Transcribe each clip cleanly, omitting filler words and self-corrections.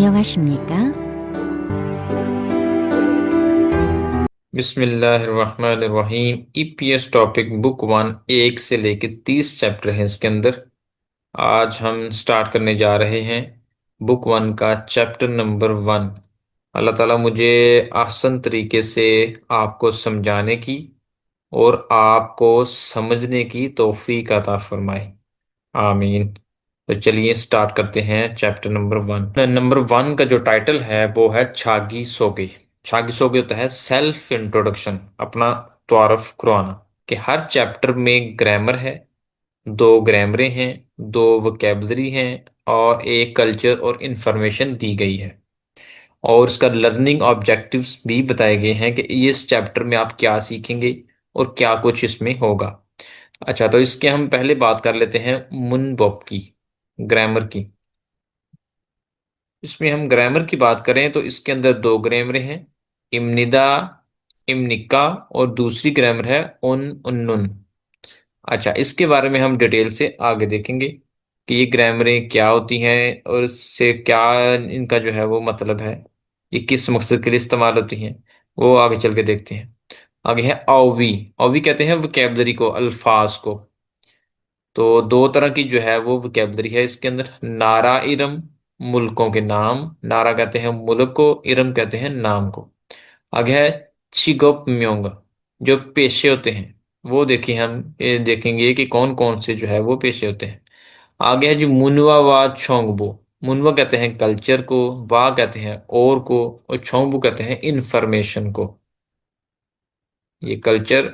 안녕하십니까? बिस्मिल्लाहिर्रहमानिर्रहीम। EPS topic book one, 1 से लेकर 30 चैप्टर हैं इसके अंदर। आज हम स्टार्ट करने जा रहे हैं बुक वन का चैप्टर नंबर 1। अल्लाह ताला मुझे आसान तरीके से आपको समझाने की और आपको समझने की तौफीक अता फरमाए, आमीन। तो चलिए स्टार्ट करते हैं चैप्टर नंबर 1। नंबर 1 का जो टाइटल है वो है छागी सोगे। छागी सोगे होता है सेल्फ इंट्रोडक्शन, अपना तारुफ करवाना। कि हर चैप्टर में ग्रामर है, 2 ग्रामरें हैं, 2 वोकेबलरी हैं और एक कल्चर और इंफॉर्मेशन दी गई है। और इसका लर्निंग ऑब्जेक्टिव्स भी बताए गए हैं कि इस चैप्टर में आप क्या सीखेंगे और क्या कुछ इसमें होगा। अच्छा, तो इसके हम पहले बात कर लेते हैं मुनबॉब की, ग्रामर की। इसमें हम ग्रामर की बात करें तो इसके अंदर 2 ग्रामर हैं, इम्निदा, इम्निका, और दूसरी ग्रामर है उन उन्नुन। अच्छा, इसके बारे में हम डिटेल से आगे देखेंगे कि ये ग्रामरें क्या होती हैं और इससे क्या इनका जो है वो मतलब है, ये किस मकसद के लिए इस्तेमाल होती हैं, वो आगे चल के देखते हैं। आगे है औवी। औवी कहते हैं वोकेबलरी को, अल्फाज को। तो 2 तरह की जो है वो वोकेबलरी है इसके अंदर। नारा इरम, मुल्कों के नाम। नारा कहते हैं मुल्क को, इरम कहते हैं नाम को। आगे है छिगोप म्योंग, जो पेशे होते हैं वो देखिए हम ये देखेंगे कि कौन कौन से जो है वो पेशे होते हैं। आगे है जी मुनवा वा छोंगबो। मुनवा कहते हैं कल्चर को, वा कहते हैं और छोंगबो कहते हैं इंफॉर्मेशन को। ये कल्चर,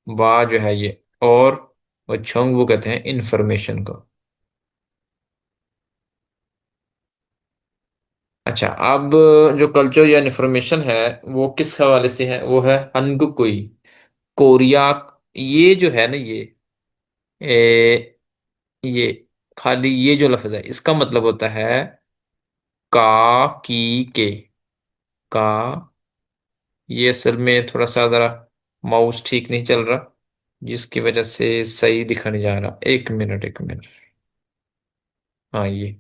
वा जो है ये और छोंगबो कहते हैं इंफॉर्मेशन को। अच्छा, अब जो कल्चर या इन्फॉर्मेशन है वो किस हवाले से है, वो है हनगुकुई, कोरिया। ये जो है ना ये खाली ये जो लफ्ज है इसका मतलब होता है का की के। का, ये असल में थोड़ा सा जरा माउस ठीक नहीं चल रहा, जिसकी वजह से सही दिखा नहीं जा रहा। एक मिनट, एक मिनट। हाँ, ये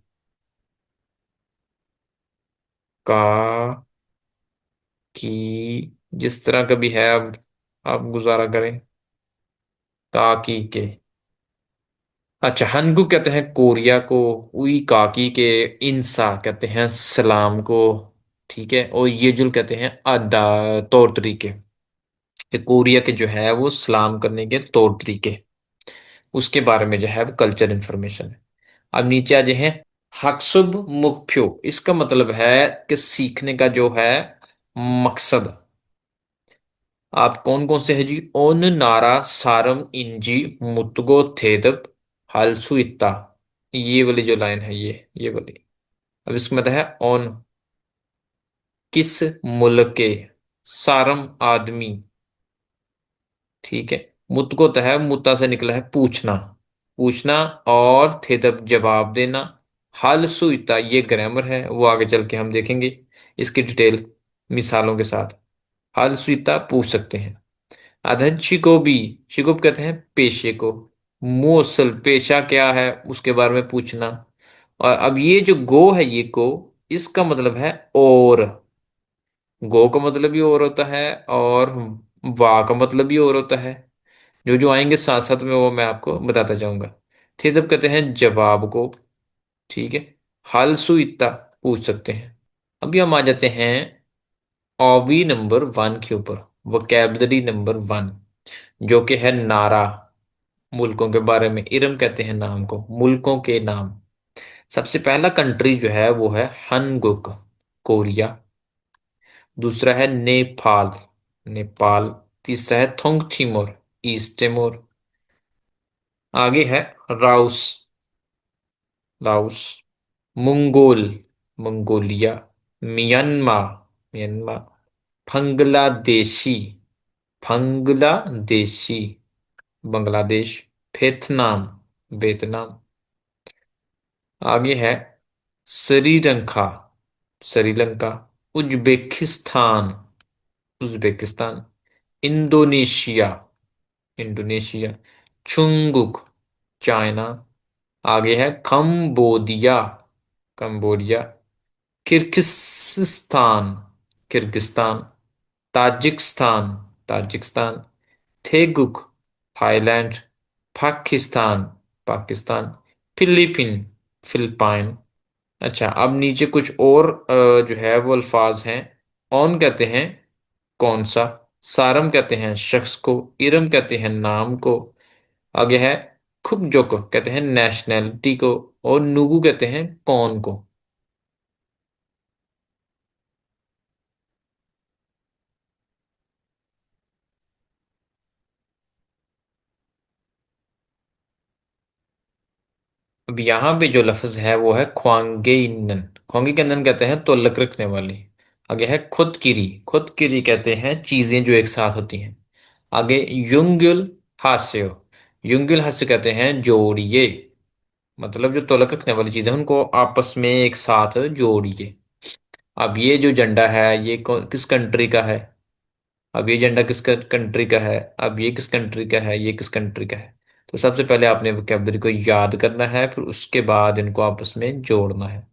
का की जिस तरह का भी है, अब आप गुजारा करें। का की के। अच्छा, हनगु कहते हैं कोरिया को, उई काकी के, इंसा कहते हैं सलाम को। ठीक है, और येजुल कहते हैं अदा, तौर तरीके। ये कोरिया के जो है वो सलाम करने के तौर तरीके, उसके बारे में जो है वो कल्चर इंफॉर्मेशन है। अब नीचे आ जाए हैं हक्सुब मुख्यो। इसका मतलब है कि सीखने का जो है मकसद। आप कौन कौन से है जी? ओन नारा सारम इंजी मुतगो थेदप हलसु इत्ता। ये वाली जो लाइन है, ये वाली। अब इसका मतलब है ओन, किस मुल्क के, सारम आदमी। ठीक है, मुतको तो है, मुता से निकला है पूछना, पूछना, और थेदप जवाब देना। हल सुइता ये ग्रामर है, वो आगे चल के हम देखेंगे इसकी डिटेल मिसालों के साथ। हल सुइता पूछ सकते हैं। अधन शिकोबी, शिकोब कहते हैं पेशे को। मोसल पेशा क्या है उसके बारे में पूछना। और अब ये जो गो है, ये गो, इसका मतलब है और। गो का मतलब भी और होता है और वाह का मतलब भी और होता है। जो जो आएंगे साथ साथ में वो मैं आपको बताता जाऊंगा। थे तब कहते हैं जवाब को। ठीक है, हाल सु इत्ता पूछ सकते हैं। अभी हम आ जाते हैं ऑबी नंबर 1 के ऊपर, वोकेबलरी नंबर 1, जो कि है नारा। मुल्कों के बारे में, इरम कहते हैं नाम को, मुल्कों के नाम। सबसे पहला कंट्री जो है वो है हनगुक, कोरिया। दूसरा है नेपाल, नेपाल। तीसरा है थोंगथिमोर, ईस्ट तिमोर। आगे है राउस, लाओस। मंगोल, मंगोलिया। Myanmar, Myanmar. फंगलादेशी, फंगलादेशी, बांग्लादेश। Vietnam, Vietnam. आगे है Sri Lanka, Sri Lanka. Uzbekistan, Uzbekistan. Indonesia, Indonesia. चुंगुक, चाइना। आगे है Cambodia, Cambodia. Kyrgyzstan, Kyrgyzstan. Tajikistan, Tajikistan. थेगुक, Thailand. Pakistan, Pakistan. Philippine, Philippine. अच्छा, अब नीचे कुछ और जो है वो अल्फाज हैं। ऑन कहते हैं कौन सा, सारम कहते हैं शख्स को, इरम कहते हैं नाम को, आगे है खुकजोक कहते हैं नेशनैलिटी को, और नुगु कहते हैं कौन को। अब यहाँ पे जो लफ्ज है वो है ख्वांगेइनन। ख्वांगेइनन कहते हैं तोलक रखने वाली। आगे है खुदकिरी, खुदकिरी कहते हैं चीजें जो एक साथ होती हैं। आगे युंगुल हास्यो, युंगुल हास्य कहते हैं जोड़िए, मतलब जो तोलक रखने वाली चीजें हैं उनको आपस में एक साथ जोड़िए। अब ये जो झंडा है ये किस कंट्री का है, अब ये झंडा किस कंट्री का है, अब ये किस कंट्री का है, ये किस कंट्री का है। तो सबसे पहले आपने वोकैबलरी को याद करना है, फिर उसके बाद इनको आपस में जोड़ना है।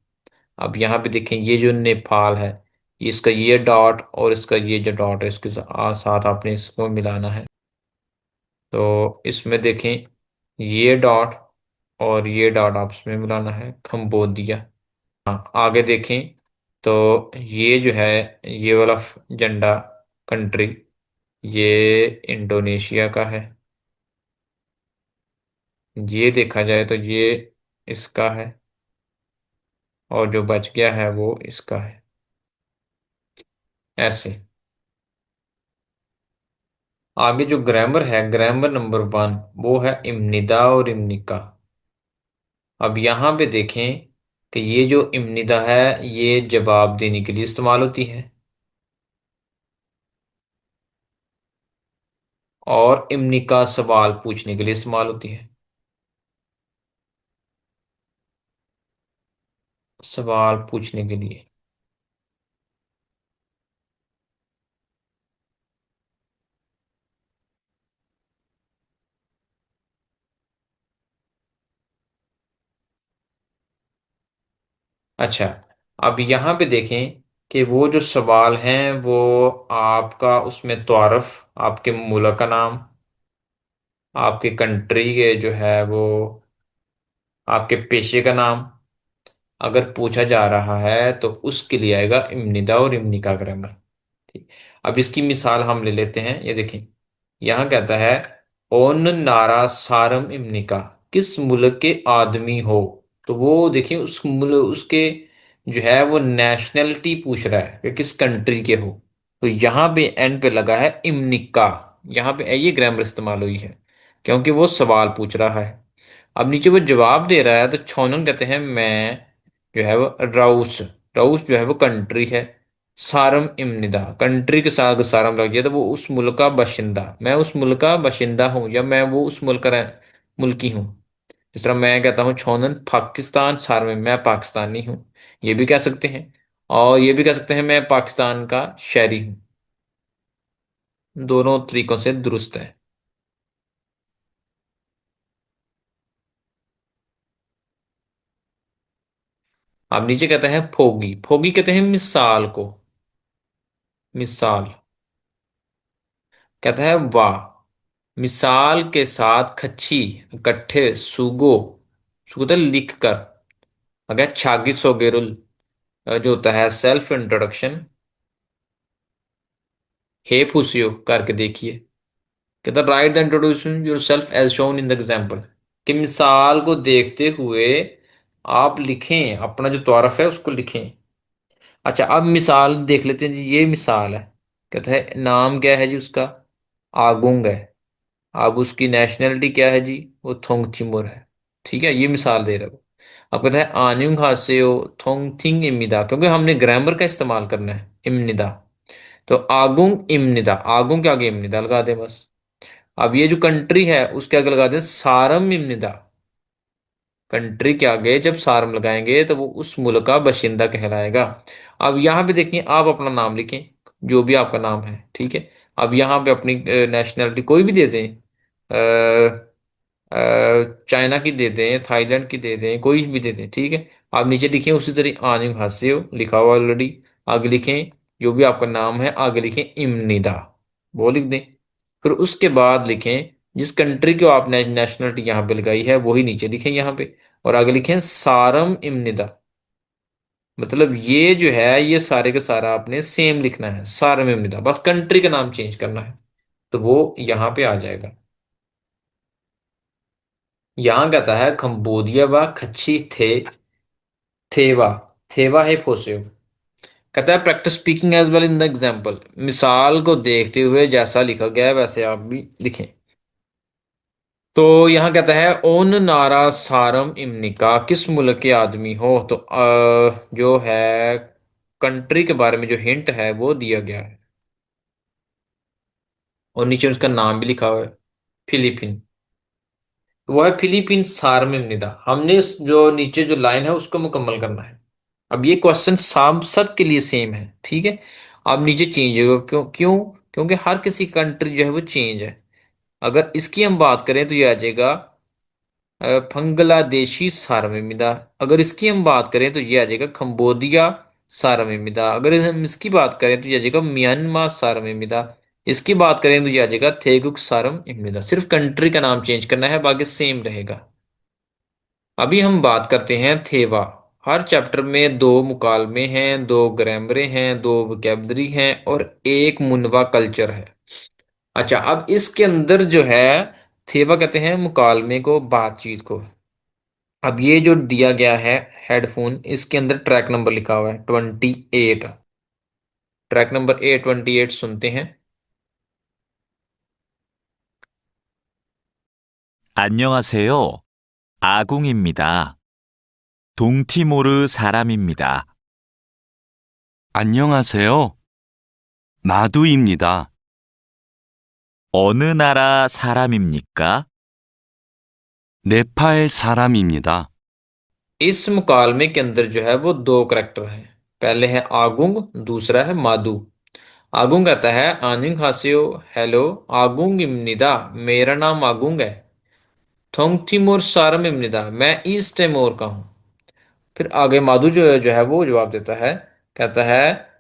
अब यहाँ पे देखें ये जो नेपाल है, इसका ये डॉट और इसका ये जो डॉट है इसके साथ आपने इसको मिलाना है। तो इसमें देखें ये डॉट और ये डॉट आपस में मिलाना है, कंबोडिया। हाँ, आगे देखें तो ये जो है ये वाला झंडा कंट्री, ये इंडोनेशिया का है। ये देखा जाए तो ये इसका है, और जो बच गया है वो इसका है, ऐसे। आगे जो ग्रामर है, ग्रामर नंबर 1, वो है इम्निदा और इम्निका। अब यहाँ पे देखें कि ये जो इम्निदा है ये जवाब देने के लिए इस्तेमाल होती है, और इम्निका सवाल पूछने के लिए इस्तेमाल होती है। सवाल पूछने के लिए। अच्छा, अब यहाँ पे देखें कि वो जो सवाल हैं वो आपका उसमें तारफ, आपके मुल्क का नाम, आपके कंट्री के जो है वो आपके पेशे का नाम अगर पूछा जा रहा है तो उसके लिए आएगा इम्निदा और इम्निका ग्रामर। ठीक। अब इसकी मिसाल हम ले लेते हैं, ये देखें यहाँ कहता है ओन नारा सारम इम्निका, किस मुल्क के आदमी हो। तो वो देखिए उस मुल्क उसके जो है वो नेशनैलिटी पूछ रहा है कि किस कंट्री के हो। तो यहाँ पे एंड पे लगा है इम्निका, यहाँ पे ये ग्रामर इस्तेमाल हुई है क्योंकि वो सवाल पूछ रहा है। अब नीचे वो जवाब दे रहा है तो छोनन कहते हैं मैं जो है वो राउस, राउस जो है वो कंट्री है। सारम इम्निदा, कंट्री के साथ अगर सारम लग जाए तो वो उस मुल्क का बाशिंदा, मैं उस मुल्क का बाशिंदा हूँ या मैं वो उस मुल्क का मुल्की हूँ। इस तरह मैं कहता हूँ छोनन पाकिस्तान सार में मैं पाकिस्तानी हूँ, ये भी कह सकते हैं। और ये भी कह सकते हैं मैं पाकिस्तान का शहरी हूँ। दोनों तरीकों से दुरुस्त है। अब नीचे कहते हैं फोगी, फोगी कहते हैं मिसाल को, मिसाल। कहता है वाह, मिसाल के साथ खच्ची इकट्ठे सूगो, सूगो लिख कर। अगर छागी सोगेरुल जो होता है सेल्फ इंट्रोडक्शन, हे फूसियो करके देखिए। कहता write the introduction yourself as shown in the example, कि मिसाल को देखते हुए आप लिखें, अपना जो तारफ है उसको लिखें। अच्छा, अब मिसाल देख लेते हैं जी, ये मिसाल है। कहता है नाम क्या है जी उसका, आगुंग है। अब उसकी नेशनैलिटी क्या है जी, वो थोंग थिमुर है। ठीक है, ये मिसाल दे रहा है वो। अब कहता है आन्युंग हासेओ थोंग थिंग इमिदा, क्योंकि हमने ग्रामर का इस्तेमाल करना है इमनिदा। तो आगुंग इमनिदा, आगुंग के आगे इमनिदा लगा दे बस। अब ये जो कंट्री है उसके आगे लगा दे सारम इमनिदा, कंट्री के आगे जब सारम लगाएंगे तो वो उस मुल्क का बाशिंदा कहलाएगा। अब यहाँ पे देखिए आप अपना नाम लिखें, जो भी आपका नाम है, ठीक है। अब यहाँ पे अपनी नेशनैलिटी कोई भी दे दें, चाइना की दे दें, थाईलैंड की दे दें, कोई भी दे दें, ठीक है। आप नीचे लिखें उसी तरह आनिंग हास्यो लिखा हुआ ऑलरेडी। आगे लिखें जो भी आपका नाम है, आगे लिखें इमनिदा, वो लिख दें। फिर उसके बाद लिखें जिस कंट्री को आपने नेशनलिटी यहाँ पे लगाई है वही नीचे लिखें यहाँ पे। और आगे लिखें सारम इमनिदा, मतलब ये जो है ये सारे के सारा आपने सेम लिखना है, सारम इमनिदा, बस कंट्री का नाम चेंज करना है, तो वो यहाँ पे आ जाएगा। यहाँ कहता है कंबोडिया व खच्ची थे, थेवा, थेवा है फोसेव। कहता है practice speaking as well in the example, मिसाल को देखते हुए जैसा लिखा गया है वैसे आप भी लिखें। तो यहाँ कहता है ओन नारा सारम इमनिका, किस मुल्क के आदमी हो, तो जो है कंट्री के बारे में जो हिंट है वो दिया गया है, और नीचे उसका नाम भी लिखा हुआ है, फिलीपीन। तो वो है फिलीपीन सारम इमनिदा। हमने जो नीचे जो लाइन है उसको मुकम्मल करना है। अब ये क्वेश्चन सब के लिए सेम है, ठीक है। अब नीचे चेंज होगा, क्यों क्यों, क्योंकि हर किसी कंट्री जो है वो चेंज है। अगर इसकी हम बात करें तो ये आ जाएगा फंगलादेशी सारमेमिदा। अगर इसकी हम बात करें तो ये आ जाएगा कंबोडिया सारमेमिदा। अगर हम इसकी बात करें तो ये आ जाएगा म्यांमार सारमेमिदा। इसकी बात करें तो ये आ जाएगा थेगुक सारम इमिदा। सिर्फ कंट्री का नाम चेंज करना है, बाकी सेम रहेगा। अभी हम बात करते हैं थेवा। हर चैप्टर में दो मुकालमे हैं, दो ग्रामरे हैं, दो वोकैबलरी हैं और एक मुनवा कल्चर है। अच्छा, अब इसके अंदर जो है थेवा कहते हैं मुकालमे को, बातचीत को। अब ये जो दिया गया है हेडफोन, इसके अंदर ट्रैक नंबर लिखा हुआ है 28। ट्रैक नंबर A28 सुनते हैं। 안녕하세요. 아궁입니다. 동티모르 사람입니다. 안녕하세요. 마두입니다. 어느 나라 사람입니까? 네팔 사람입니다. इस मुकालमे के अंदर जो है वो दो करेक्टर हैं। पहले है आगुंग, दूसरा है मादू। आगुंग कहता है आनिंग हासियो, हेलो आगुंग इमनिदा, मेरा नाम आगुंग है। थोंगथिमोर सारम इमनिदा, मैं ईस्ट तिमोर का हूँ। फिर आगे माधु जो है वो जवाब देता है, कहता है,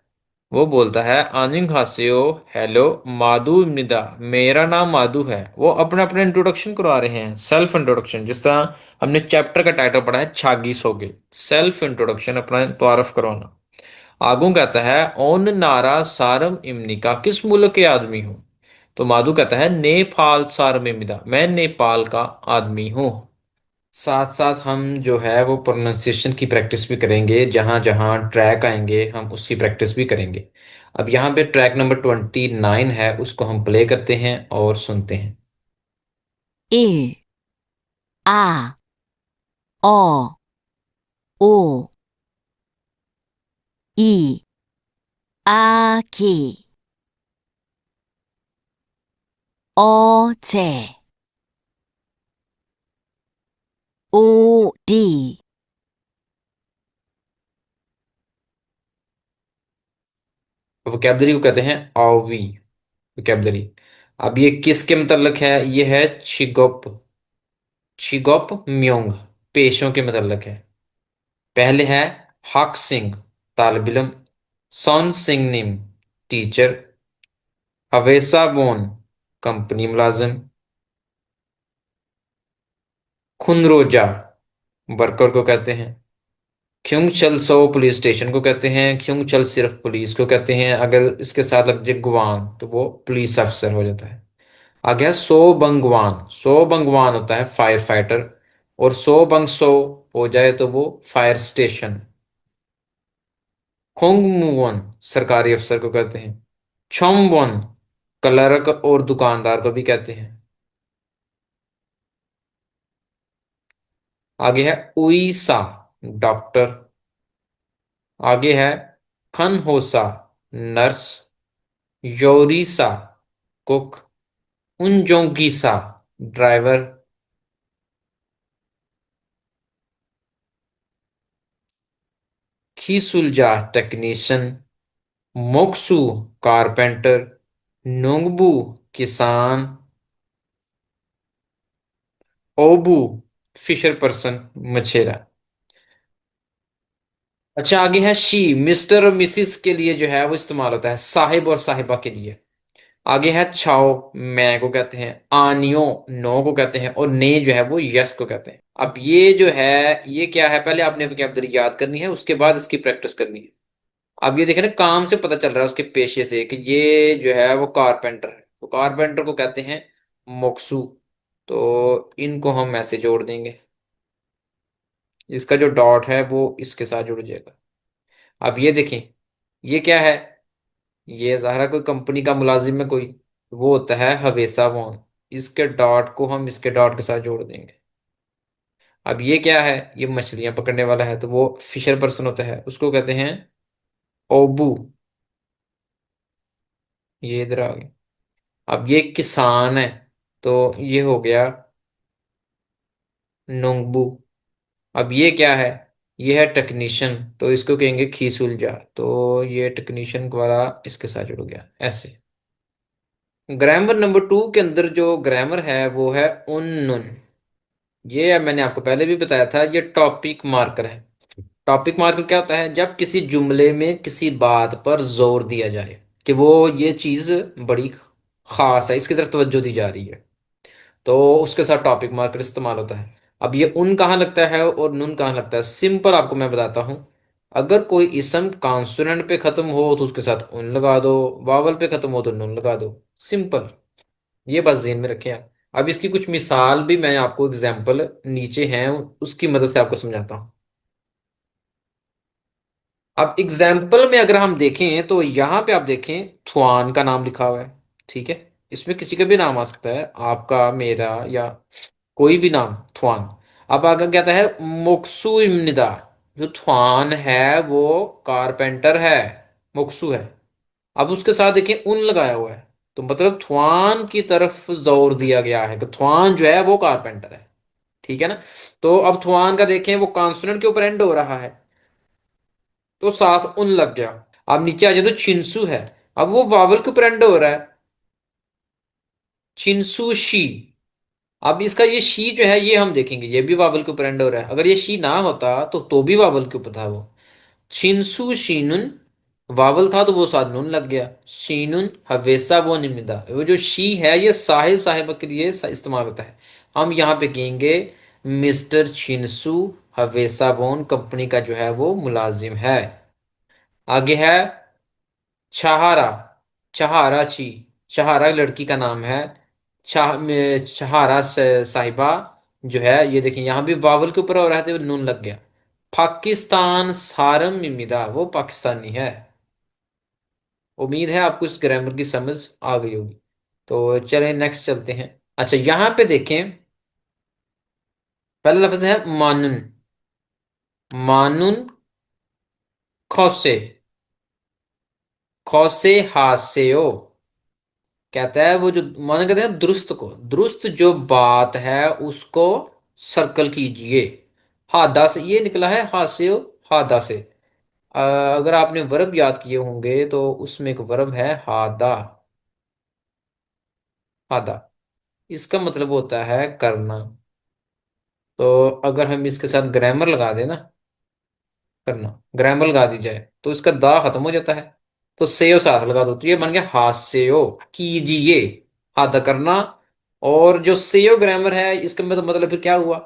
वो बोलता है आनिंग हासियो, हेलो माधु निदा, मेरा नाम माधु है। वो अपना अपना इंट्रोडक्शन करवा रहे हैं, सेल्फ इंट्रोडक्शन, जिस तरह हमने चैप्टर का टाइटल पढ़ा है छागी सोगे, सेल्फ इंट्रोडक्शन, अपना तारफ करवाना। आगू कहता है ओन नारा सारम इमनिका, किस मुल्क के आदमी हो, तो माधु कहता है नेपाल सारम इमिदा, मैं नेपाल का आदमी हूँ। साथ साथ हम जो है वो प्रोनाउंसिएशन की प्रैक्टिस भी करेंगे, जहाँ जहाँ ट्रैक आएंगे हम उसकी प्रैक्टिस भी करेंगे। अब यहाँ पे ट्रैक नंबर 29 है, उसको हम प्ले करते हैं और सुनते हैं। 1, 아, 어, 오, 이, 아기, 어제, 오리, वोकेबलरी को कहते हैं ऑवी, वोकेबलरी। अब ये किसके मतलब है, ये है छिगोप, छिगोप म्योंग, पेशों के मतलब है। पहले है हक सिंह, तालिब इल्म। सोन सिंह निम, टीचर। हवेसा वोन, कंपनी मुलाजिम। खुनरोजा, वर्कर को कहते हैं। ख्युंगचल सो, पुलिस स्टेशन को कहते हैं। ख्युंगचल सिर्फ पुलिस को कहते हैं, अगर इसके साथ लग जाए गुवान तो वो पुलिस अफसर हो जाता है। आगे है सो बंगवान, सो बंगवान होता है फायर फाइटर, और सो बंग सो हो जाए तो वो फायर स्टेशन। खोंगमुवन, सरकारी अफसर को कहते हैं। छोमवन, क्लर्क और दुकानदार को भी कहते हैं। आगे है उईसा, डॉक्टर। आगे है खनहोसा, नर्स। योरीसा, कुक। उनजोंगीसा, ड्राइवर। खीसुलजा, टेक्नीशियन। मोक्सू, कारपेंटर। नोंगबू, किसान। ओबू, फिशर पर्सन, मछेरा। अच्छा, आगे है शी। मिस्टर और मिसिस के लिए जो है वो इस्तेमाल होता है, साहिब और साहिबा के लिए। आगे है छाओ, मैं को कहते हैं। आनियो, नो को कहते हैं। और ने जो है वो यस को कहते हैं। अब ये जो है, ये क्या है, पहले आपने वोकैबुलरी याद करनी है, उसके बाद इसकी प्रैक्टिस करनी है। अब ये देखें ना, काम से पता चल रहा है उसके पेशे से कि ये जो है वो कारपेंटर है, तो कारपेंटर को कहते हैं मोक्सू। तो इनको हम ऐसे जोड़ देंगे, इसका जो डॉट है वो इसके साथ जुड़ जाएगा। अब ये देखें, ये क्या है, ये ज़ाहिर है कोई कंपनी का मुलाजिम है कोई, वो होता है हवेसा वॉन। इसके डॉट को हम इसके डॉट के साथ जोड़ देंगे। अब ये क्या है, ये मछलियां पकड़ने वाला है, तो वो फिशर पर्सन होता है, उसको कहते हैं ओबू। ये इधर आ गया। अब ये किसान है, तो ये हो गया नोंगबू। अब ये क्या है, ये है टेक्नीशियन, तो इसको कहेंगे खीसुलजा। तो ये टेक्नीशियन वाला इसके साथ जुड़ गया ऐसे। ग्रामर नंबर 2 के अंदर जो ग्रामर है वो है उन नुन। ये मैंने आपको पहले भी बताया था, ये टॉपिक मार्कर है। टॉपिक मार्कर क्या होता है, जब किसी जुमले में किसी बात पर जोर दिया जाए कि वो ये चीज बड़ी खास है, इसकी तरफ तवज्जो दी जा रही है, तो उसके साथ टॉपिक मार्कर इस्तेमाल होता है। अब ये उन कहाँ लगता है और नुन कहाँ लगता है, सिंपल आपको मैं बताता हूँ। अगर कोई इसम कॉन्सोनेंट पे खत्म हो तो उसके साथ उन लगा दो, वावल पे खत्म हो तो नुन लगा दो। सिंपल, ये बस ज़हन में रखें आप। अब इसकी कुछ मिसाल भी मैं आपको, एग्जाम्पल नीचे हैं, उसकी मदद से आपको समझाता हूँ। अब एग्जाम्पल में अगर हम देखें तो यहाँ पे आप देखें थुआन का नाम लिखा हुआ है, ठीक है। इसमें किसी का भी नाम आ सकता है, आपका, मेरा, या कोई भी नाम, थुआन। अब आगे क्या आता है, मोक्सू इम्निदा। जो थुआन है वो कारपेंटर है, मोक्सू है। अब उसके साथ देखिए उन लगाया हुआ है, तो मतलब थुआन की तरफ जोर दिया गया है कि थुआन जो है वो कारपेंटर है, ठीक है ना। तो अब थुआन का देखें, वो कॉन्सोनेंट के ऊपर एंड हो रहा है, तो साथ उन लग गया। अब नीचे आ जाए तो छिंसू है, अब वो वावल के ऊपर एंड हो रहा है, छिंसू शी। अब इसका ये शी जो है, ये हम देखेंगे, ये भी वावल के ऊपर एंड हो रहा है। अगर ये शी ना होता तो भी वावल के ऊपर था वो। छिंसू शीनुन, वावल था तो वो साथ नून लग गया। शीनुन हवेसा वो निमिदा, वो जो शी है ये साहिब साहिबा के लिए इस्तेमाल होता है। हम यहाँ पे कहेंगे मिस्टर छिंसू हवेसा बोन कंपनी का जो है वो मुलाजिम है। आगे है छहारा, छहारा ची, छहारा लड़की का नाम है। छहारा साहिबा जो है, ये देखिए यहाँ भी वावल के ऊपर हो रहा है तो नून लग गया। पाकिस्तान सारम मिमिदा, वो पाकिस्तानी है। उम्मीद है आपको इस ग्रामर की समझ आ गई होगी। तो चलें नेक्स्ट चलते हैं। अच्छा, यहाँ पे देखें, पहला लफ्ज है मानुन। मानुन खौसे, खौसे हासेओ। कहता है वो जो माने, कहते हैं दुरुस्त को, दुरुस्त जो बात है उसको सर्कल कीजिए। हादा से ये निकला है, हास्यो, हादा से। अगर आपने वर्ब याद किए होंगे तो उसमें एक वर्ब है हादा। हादा, इसका मतलब होता है करना। तो अगर हम इसके साथ ग्रामर लगा दें ना, करना, ग्रामर लगा दी जाए तो इसका दा खत्म हो जाता है, तो सेव साथ लगा दो तो ये बन गया हास्यो, कीजिए, हादा करना। और जो सेव ग्रामर है इसका मतलब फिर क्या हुआ,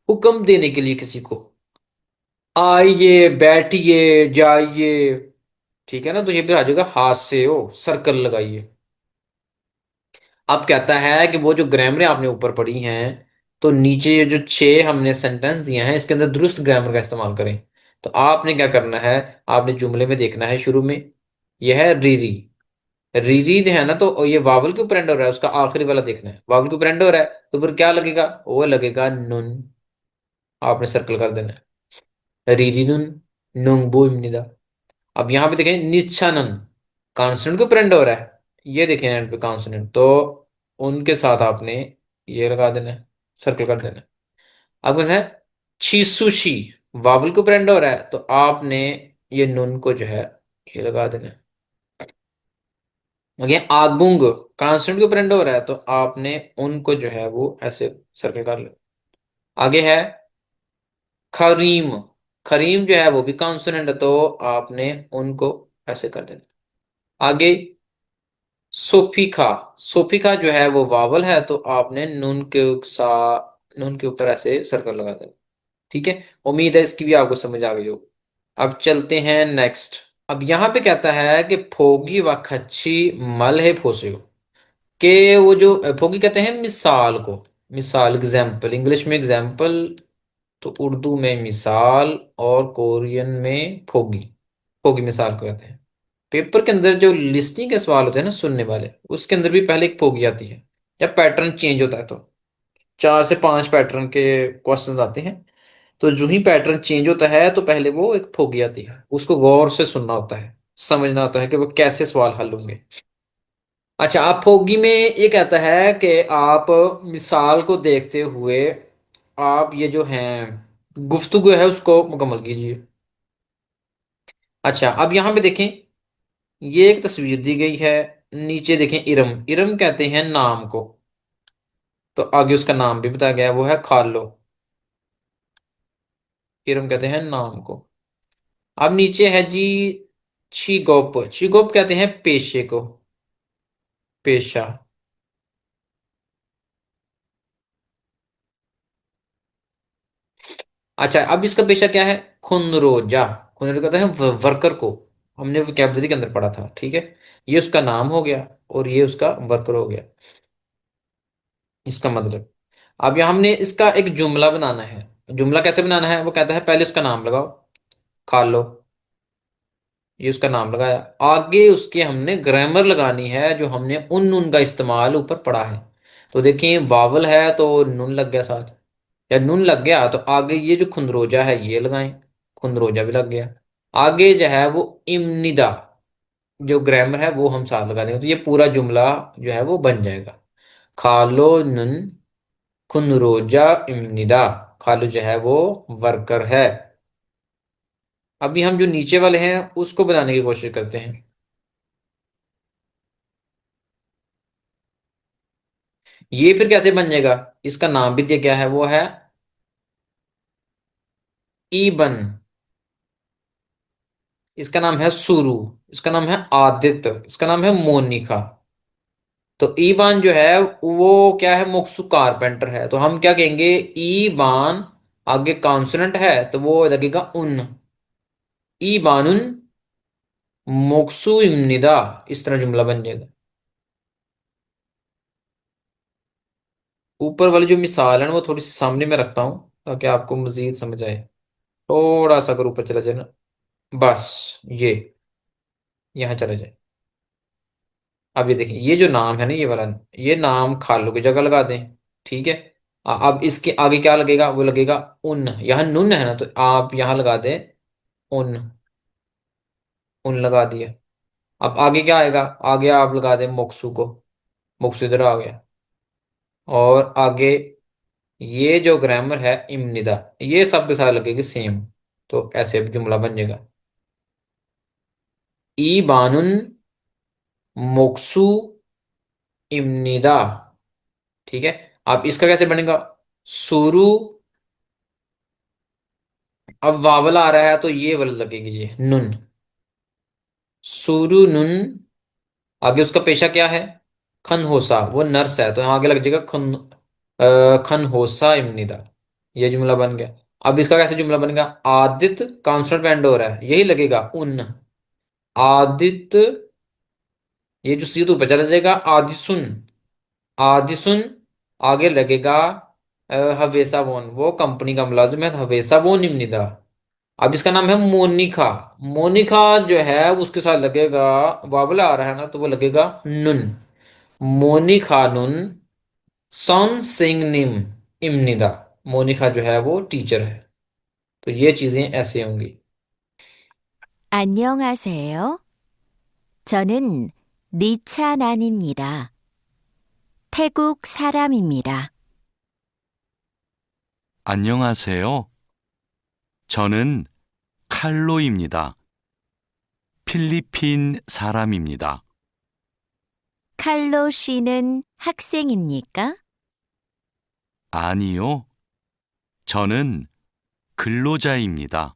हुक्म देने के लिए किसी को, आइए बैठिए जाइए, ठीक है ना। तो ये फिर आ जाएगा हास्यो, सर्कल लगाइए। अब कहता है कि वो जो ग्रामर आपने ऊपर पढ़ी हैं, तो नीचे ये जो 6 हमने सेंटेंस दिए हैं इसके अंदर दुरुस्त ग्रामर का इस्तेमाल करें। तो आपने क्या करना है, आपने जुमले में देखना है, शुरू में यह है रीरी। रीरी जो है ना, तो ये वावल के ऊपर एंड हो रहा है, उसका आखिरी वाला देखना है, वावल के ऊपर एंड हो रहा है, तो फिर क्या लगेगा, वो लगेगा नुन। आपने सर्कल कर देना है, रीरी नुन, नुंगबो इम्निदा। अब यहाँ पे देखें निच्छानन, कॉन्सोनेंट के ऊपर एंड हो रहा है, ये देखें एंड पे कॉन्सोनेंट, तो उनके साथ आपने ये लगा देना है, सर्कल कर देना है। अब है चीसुशी, वावल के ऊपर एंड हो रहा है, तो आपने ये नुन को जो है ये लगा देना है। ये आगुंग, कॉन्सोनेंट के ऊपर एंड हो रहा है, तो आपने उनको जो है वो ऐसे सर्कल कर ले। आगे है खरीम, करीम जो है वो भी कॉन्सोनेंट है, तो आपने उनको ऐसे कर देना। आगे सोफिका, सोफिका जो है वो वावल है, तो आपने नून के ऊपर ऐसे सर्कल लगा देना। ठीक है, उम्मीद है इसकी भी आपको समझ आ गई हो। अब चलते हैं नेक्स्ट। अब यहाँ पे कहता है कि फोगी व खच्ची मल है फोसियो, कि वो जो फोगी कहते हैं मिसाल को, मिसाल एग्जाम्पल, इंग्लिश में एग्जाम्पल, तो उर्दू में मिसाल, और कोरियन में फोगी, फोगी मिसाल को कहते हैं। पेपर के अंदर जो लिस्टिंग के सवाल होते हैं ना सुनने वाले, उसके अंदर भी पहले एक फोगी आती है। जब पैटर्न चेंज होता है तो 4 से 5 पैटर्न के क्वेश्चंस आते हैं, तो जो ही पैटर्न चेंज होता है तो पहले वो एक फोगी आती है, उसको गौर से सुनना होता है, समझना होता है कि वो कैसे सवाल हल होंगे। अच्छा, आप फोगी में ये कहता है कि आप मिसाल को देखते हुए आप ये जो है गुफ्तगू है उसको मुकम्मल कीजिए। अच्छा, अब यहाँ पे देखें, ये एक तस्वीर दी गई है, नीचे देखें इरम, इरम कहते हैं नाम को, तो आगे उसका नाम भी बताया गया है, वो है खालो। इरम कहते हैं नाम को। अब नीचे है जी छिगोप, छिगोप कहते हैं पेशे को, पेशा। अच्छा, अब इसका पेशा क्या है? खुनरोजा, खुनरोजा कहते हैं वर्कर को, हमने वोकैबुलरी के अंदर पढ़ा था। ठीक है, ये उसका नाम हो गया और ये उसका वर्कर हो गया, इसका मतलब। अब यहाँ हमने इसका एक जुमला बनाना है। जुमला कैसे बनाना है? वो कहता है पहले उसका नाम लगाओ, खा लो, ये उसका नाम लगाया, आगे उसके हमने ग्रामर लगानी है जो हमने उन नून का इस्तेमाल ऊपर पढ़ा है। तो देखिए वावल है तो नून लग गया साथ, या नून लग गया तो आगे ये जो खुंदरोजा है ये लगाएं, खुंदरोजा भी लग गया। आगे जो है वो इम्निदा, जो ग्रामर है वो हम साथ लगा देंगे, तो ये पूरा जुमला जो है वो बन जाएगा। खालो नुन खुनरोजा इम्निदा, खालो जो है वो वर्कर है। अभी हम जो नीचे वाले हैं उसको बनाने की कोशिश करते हैं। ये फिर कैसे बन जाएगा? इसका नाम भी दिया गया है, वो है ईबन, इसका नाम है सुरु, इसका नाम है आदित्य, इसका नाम है मोनिका। तो ईबान जो है वो क्या है? मोक्सु कारपेंटर है, तो हम क्या कहेंगे? ईबान, आगे कॉन्सोनेंट है तो वो लगेगा उन, ईबानुन मोक्सु इम्निदा, इस तरह जुमला बन जाएगा। ऊपर वाली जो मिसाल है ना वो थोड़ी सी सामने में रखता हूं ताकि आपको मजीद समझ आए। थोड़ा सा अगर ऊपर चला जाए ना, बस ये यहाँ चला जाए। अब ये देखिए, ये जो नाम है ना ये वाला, ये नाम खालू की जगह लगा दें। ठीक है, अब इसके आगे क्या लगेगा? वो लगेगा उन, यहाँ नुन है ना तो आप यहाँ लगा दें उन, उन लगा दिया। अब आगे क्या आएगा? आगे आप लगा दें मोक्सू को, मोक्सू इधर आ गया। और आगे ये जो ग्रामर है इम्निदा, ये सब के साथ लगेगी सेम, तो ऐसे जुमला बन जाएगा। ई बानुन मोक्सू इम्निदा। ठीक है, अब इसका कैसे बनेगा? शुरू, अब वावल आ रहा है तो ये वाला लगेगी, ये नुन, शुरू नुन। आगे उसका पेशा क्या है? खनहोसा, वो नर्स है, तो यहाँ आगे लग जाएगा खनहोसा इम्निदा। ये जुमला बन गया। अब इसका कैसे जुमला बनेगा? आदित्य कॉन्सोनेंट एंड हो रहा है, यही लगेगा उन, आदित्य, ये जो सीधे ऊपर चला जाएगा आदिसुन, आदिसुन। आगे लगेगा हवेसा बोन, वो कंपनी का मुलाजिम है, हवेसा बोन इम्निदा। अब इसका नाम है मोनिका, मोनिका जो है उसके साथ लगेगा, बाबला आ रहा है ना तो वो लगेगा नुन, मोनिका नुन सन सिंग निम इम्निदा। मोनिका जो है वो टीचर है, तो ये चीजें ऐसे होंगी। 안녕하세요. 저는 니차난입니다. 태국 사람입니다. 안녕하세요. 저는 칼로입니다. 필리핀 사람입니다. 칼로 씨는 학생입니까? 아니요. 저는 근로자입니다.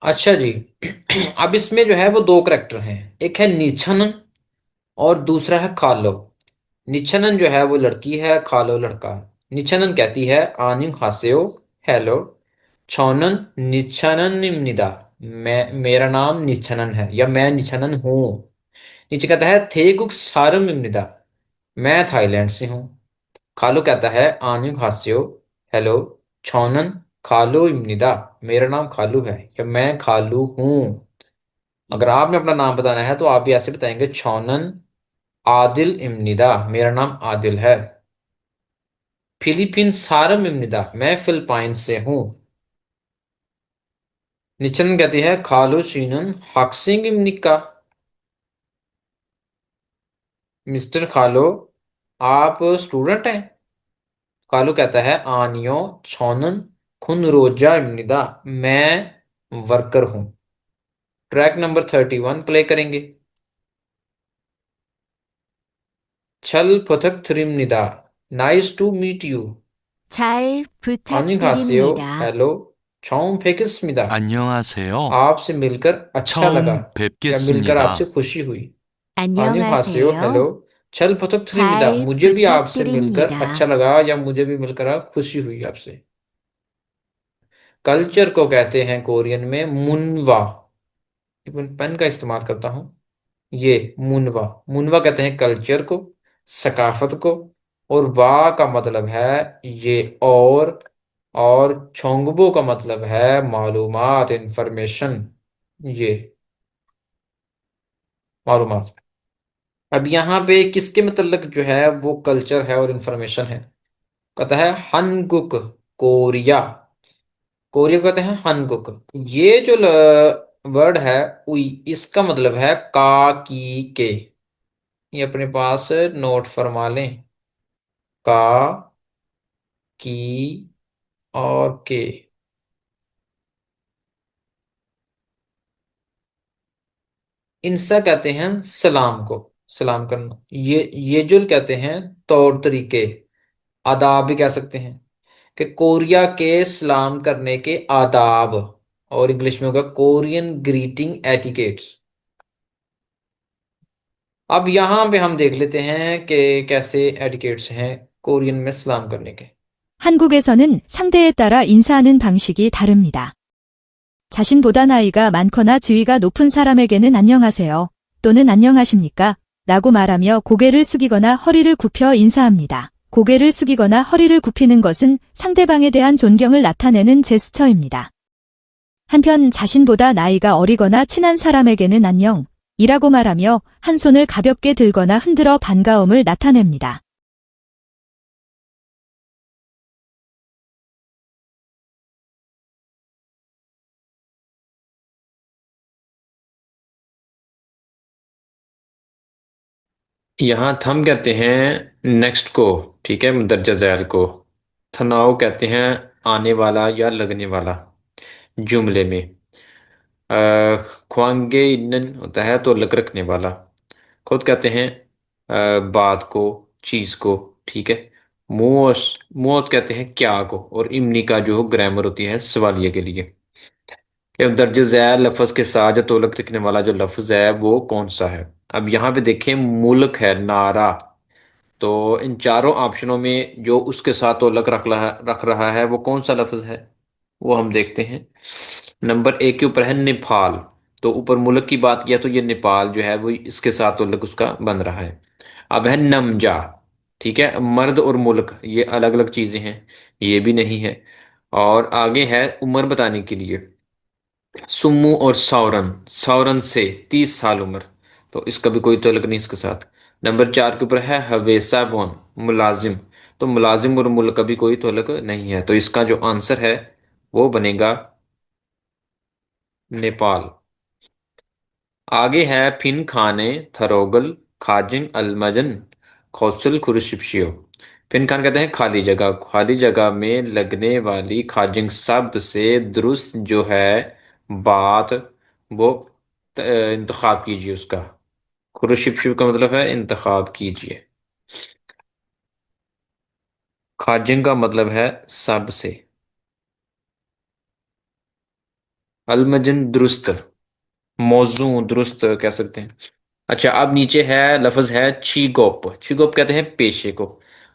अच्छा जी। अब इसमें जो है वो दो करेक्टर हैं, एक है नीछनन और दूसरा है खालो। निच्छनन जो है वो लड़की है, खालो लड़का है। निच्छनन कहती है आनिंग हासेओ, हेलो। छोनन निच्छनन निम्निदा, मैं, मेरा नाम निच्छनन है या मैं निच्छनन हूँ। नीचे कहता है थेगुक सारम निम्निदा, मैं थाईलैंड से हूँ। खालू कहता है आनिंग हास्यो, हेलो। छोनन खालू इम्निदा, मेरा नाम खालू है या मैं खालू हूँ। अगर आपने अपना नाम बताना है तो आप भी ऐसे बताएंगे, छोनन आदिल इम्निदा, मेरा नाम आदिल है। फिलीपीन सारम इम्निदा, मैं फिलिपाइन से हूँ। निचन कहती है खालू शीनन हाक्सिंग इम्निका, मिस्टर खालो आप स्टूडेंट हैं। कालू कहता है आनियो छोनन खुन रोजा इम्निदा, मैं वर्कर हूं। ट्रैक नंबर 31 प्ले करेंगे। छल पथक थ्रिमनिदा, nice to meet you. 잘 안녕하세요, 부탁드립니다. Hello. 처음 뵙겠습니다, 안녕하세요. आपसे मिलकर अच्छा लगा 처음 या मिलकर आपसे 뵙겠습니다. खुशी हुई। 안녕하세요, हेलो। 안녕하세요. छल पथक थ्रिमनिदा, 잘 मुझे भी आपसे मिलकर अच्छा 부탁드립니다. लगा या मुझे भी मिलकर आप खुशी हुई आपसे। कल्चर को कहते हैं कोरियन में मुनवा। पेन का इस्तेमाल करता हूं। ये मुनवा, मुनवा कहते हैं कल्चर को, सकाफत को। और वाह का मतलब है ये, और छोंगबो का मतलब है मालूमात, इंफॉर्मेशन। ये मालूमात। अब यहाँ पे किसके मतलब जो है वो कल्चर है और इंफॉर्मेशन है। कहता है हनगुक, कोरिया। कोरिया को कहते हैं हनगुक। ये जो वर्ड है उई, इसका मतलब है का की के। ये अपने पास नोट फरमा लें, का की और के। इनसा कहते हैं सलाम को, सलाम करना। ये जो कहते हैं तौर तरीके, आदाब भी कह सकते हैं कि कोरिया के सलाम करने के आदाब। और इंग्लिश में होगा कोरियन ग्रीटिंग एटिकेट्स। अब यहाँ पे हम देख लेते हैं कि कैसे एटिकेट्स हैं कोरियन में सलाम करने के। 한국에서는 상대에 따라 인사하는 방식이 다릅니다. 자신보다 나이가 많거나 지위가 높은 사람에게는 안녕하세요 또는 안녕하십니까? 라고 말하며 고개를 숙이거나 허리를 굽혀 인사합니다. 고개를 숙이거나 허리를 굽히는 것은 상대방에 대한 존경을 나타내는 제스처입니다. 한편 자신보다 나이가 어리거나 친한 사람에게는 안녕 이라고 말하며 한 손을 가볍게 들거나 흔들어 반가움을 나타냅니다. यहाँ थम कहते हैं नेक्स्ट को, ठीक है, दर्जा झैल को। थनाव कहते हैं आने वाला या लगने वाला जुमले में। ख्वांगे इन्नन होता है तो लग रखने वाला। खुद कहते हैं बात को, चीज को, ठीक है। मोस, मौत कहते हैं क्या को। और इमनी का जो ग्रामर होती है सवालिया के लिए, कि दर्ज झैल लफ्ज के साथ जो तोलक लिखने वाला जो लफ्ज है वो कौन सा है। अब यहाँ पे देखें, मुल्क है, नारा। तो इन चारों ऑप्शनों में जो उसके साथ तोलक रख रहा है वो कौन सा लफ्ज है, वो हम देखते हैं। नंबर एक के ऊपर है नेपाल। तो ऊपर मुल्क की बात किया तो ये नेपाल जो है वो इसके साथ तोलक उसका बन रहा है। अब है नमजा, ठीक है, मर्द और मुल्क ये अलग अलग चीजें हैं, ये भी नहीं है। और आगे है उम्र बताने के लिए, सुम्मू और सौरन, सौरन से 30 साल उम्र। तो इसका भी कोई तल्लुक नहीं इसके साथ। नंबर चार के ऊपर है हवेसा बोन, मुलाजिम। तो मुलाजिम और मुल्क का भी कोई तल्लुक नहीं है, तो इसका जो आंसर है वो बनेगा नेपाल। आगे है फिन खाने, थरोगल, खाजिन अलमजन, खौसल खुरशिप्शियो। फिन खान कहते हैं खाली जगह, खाली जगह में लगने वाली खाजिंग सब से दुरुस्त जो है बात, वो इंतखाब कीजिए उसका। खुरशिप्शियो का मतलब है इंतखाब कीजिए। खाजिंग का मतलब है सब से। अलमजन दुरुस्त, मौजू दुरुस्त कह सकते हैं। अच्छा, अब नीचे है लफ्ज है चीगोप। चीगोप कहते हैं पेशे को।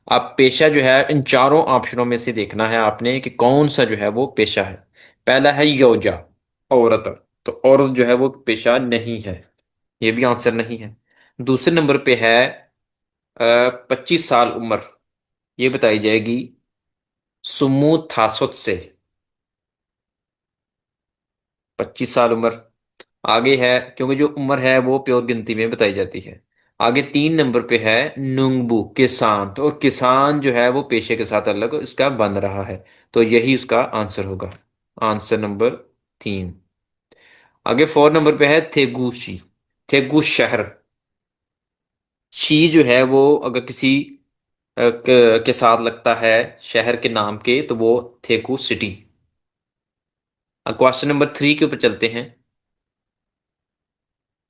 अब पेशा जो है इन चारों ऑप्शनों में से देखना है आपने कि कौन सा जो है वो पेशा है। पहला है योजा, औरत। तो औरत जो है वो पेशा नहीं है, ये भी आंसर नहीं है। दूसरे नंबर पे है 25 साल उम्र, ये बताई जाएगी सुमू थासुत से, 25 साल उम्र। आगे है, क्योंकि जो उम्र है वो प्योर गिनती में बताई जाती है। आगे 3 नंबर पे है नुंगबू, किसान। तो और किसान जो है वो पेशे के साथ अलग इसका बन रहा है, तो यही उसका आंसर होगा, आंसर नंबर 3। आगे 4 नंबर पे है थेगूशी, थेगू शहर। शी जो है वो अगर किसी के साथ लगता है शहर के नाम के तो वो थेगू सिटी। अब क्वेश्चन नंबर 3 के ऊपर चलते हैं।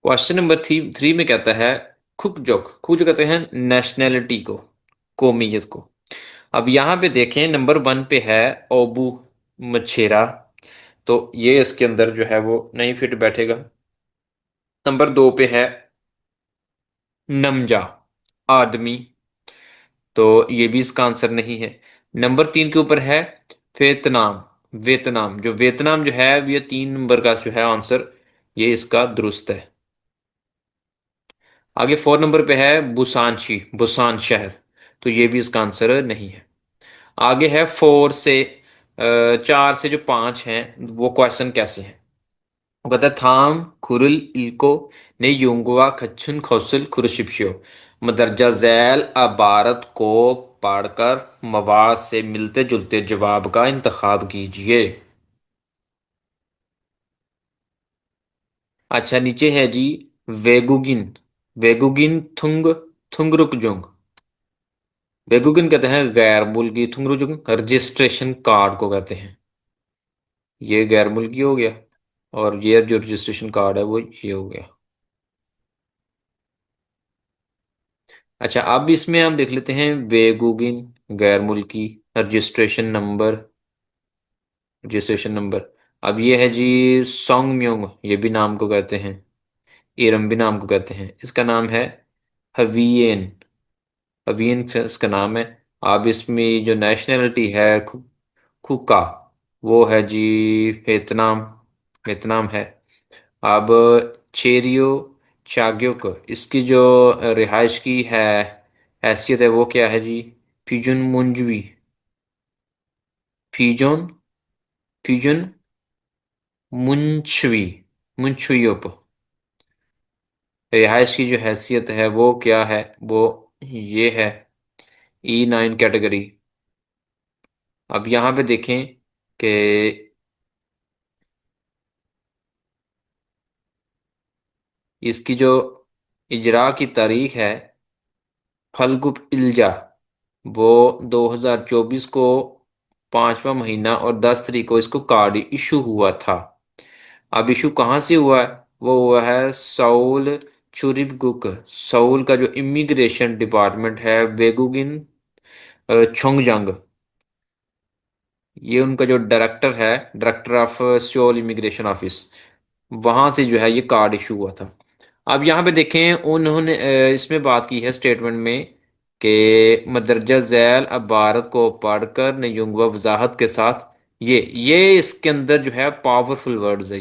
क्वेश्चन नंबर थ्री में कहता है खुकजोक, खुक जो कहते हैं नेशनैलिटी को, कौमियत को। अब यहाँ पे देखें नंबर 1 पे है ओबू मछेरा, तो ये इसके अंदर जो है वो नहीं फिट बैठेगा। नंबर 2 पे है नमजा, आदमी, तो ये भी इसका आंसर नहीं है। नंबर 3 के ऊपर है वियतनाम, वियतनाम, जो वियतनाम जो है ये 3 नंबर का जो है आंसर, ये इसका दुरुस्त है। आगे 4 नंबर पे है बुसानशी, बुसान शहर, तो ये भी इसका आंसर नहीं है। आगे है 4 से जो 5 हैं वो क्वेश्चन कैसे हैं। वो कहता है थाम खुरुल इल्को ने युंगवा खच्चुन खौसल खुरशिप्यो। मदरजा झैल अबारत को पढ़कर मवाद से मिलते जुलते जवाब का इंतखाब कीजिए। अच्छा, नीचे है जी वेगुगिन, वेगुगिन थुंग थुंगरुकजुंग। वेगुगिन कहते हैं गैर मुल्की, थुंगरुजुंग रजिस्ट्रेशन कार्ड को कहते हैं, ये गैर मुल्की हो गया, और ये जो रजिस्ट्रेशन कार्ड है वो ये हो गया। अच्छा, अब इसमें हम देख लेते हैं वेगुगिन, गैर मुल्की, रजिस्ट्रेशन नंबर, रजिस्ट्रेशन नंबर। अब ये है जी सोंगम्योंग, ये भी नाम को कहते हैं, इरम भी नाम को कहते हैं। इसका नाम है हवियन, हवियन इसका नाम है। अब इसमें जो नेशनैलिटी है खुका, वो है जी वियतनाम, वियतनाम है। अब चेरियो चाग्योक, इसकी जो रिहाइश की है हैसियत है वो क्या है जी फिजुन मुंजवी, फिजोन, फिजुन मुंशवी, मुंशवीप। रिहाइश की जो हैसियत है वो क्या है, वो ये है E9 कैटेगरी। अब यहाँ पे देखें कि इसकी जो इजरा की तारीख है फल्गुप इल्जा, वो 2024 को 5वां महीना और 10 तारीख को इसको कार्ड इशू हुआ था। अब इशू कहाँ से हुआ है, वो हुआ है सऊल चुरिबगुक, सऊल का जो इमिग्रेशन डिपार्टमेंट है वेगुगिन छोंगजंग, ये उनका जो डायरेक्टर है, director of Seoul immigration office, वहाँ से जो है ये कार्ड इशू हुआ था। अब यहाँ पे देखें उन्होंने इसमें बात की है स्टेटमेंट में कि मदरजा झैल अब भारत को पढ़कर ने वजाहत के साथ, ये इसके अंदर जो है पावरफुल वर्ड्स है,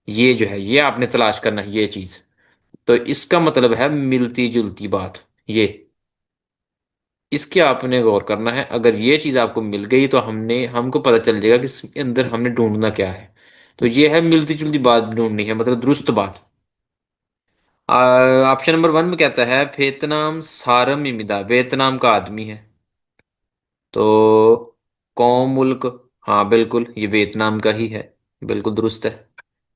ये जो है ये आपने तलाश करना है ये चीज। तो इसका मतलब है मिलती जुलती बात, ये इसके आपने गौर करना है। अगर ये चीज आपको मिल गई तो हमको पता चल जाएगा कि इसके अंदर हमने ढूंढना क्या है। तो ये है मिलती जुलती बात ढूंढनी है, मतलब दुरुस्त बात। ऑप्शन नंबर 1 में कहता है वियतनाम सारम इमिदा, वियतनाम का आदमी है, तो कौम मुल्क, हाँ बिल्कुल ये वियतनाम का ही है, बिल्कुल दुरुस्त है।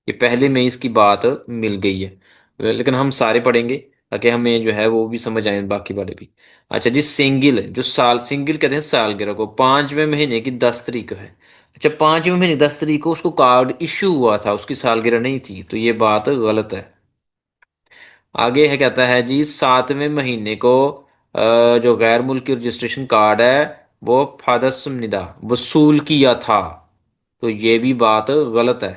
ये पहले में इसकी बात मिल गई है, लेकिन हम सारे पढ़ेंगे ताकि हमें जो है वो भी समझ आए बाकी वाले भी। अच्छा जी, सिंगिल, जो साल सिंगिल कहते हैं सालगिरह को, 5वें महीने की 10 तारीख है। अच्छा, 5वें महीने 10 तारीख को उसको कार्ड इशू हुआ था, उसकी सालगिरह नहीं थी, तो ये बात गलत है। आगे है कहता है जी 7वें महीने को जो गैर मुल्की रजिस्ट्रेशन कार्ड है वो फादसम निदा वसूल किया था, तो ये भी बात गलत है।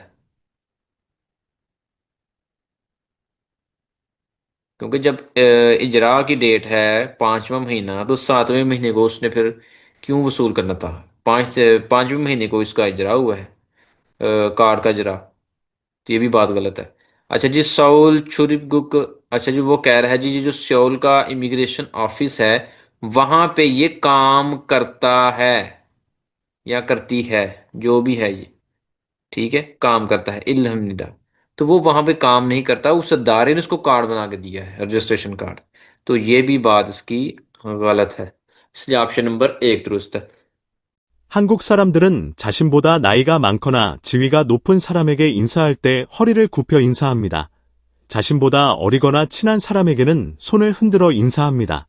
क्योंकि जब इजरा की डेट है 5वां महीना, तो 7वें महीने को उसने फिर क्यों वसूल करना था? 5वें महीने को इसका इजरा हुआ है, कार्ड का इजरा। तो ये भी बात गलत है। अच्छा जी, सऊल छुरिबुक। अच्छा जी, वो कह रहा है जी, ये जो सऊल का इमिग्रेशन ऑफिस है, वहां पे ये काम करता है या करती है, जो भी है ये, ठीक है, काम करता है इल्हम्निदा। तो वो वहां पे काम नहीं करता, उस अदारे ने उसको कार्ड बना के दिया है, रजिस्ट्रेशन कार्ड। तो ये भी बात इसकी गलत है, इसलिए ऑप्शन नंबर 1 दुरुस्त है। 한국 사람들은 자신보다 나이가 많거나 지위가 높은 사람에게 인사할 때 허리를 굽혀 인사합니다. 자신보다 어리거나 친한 사람에게는 손을 흔들어 인사합니다.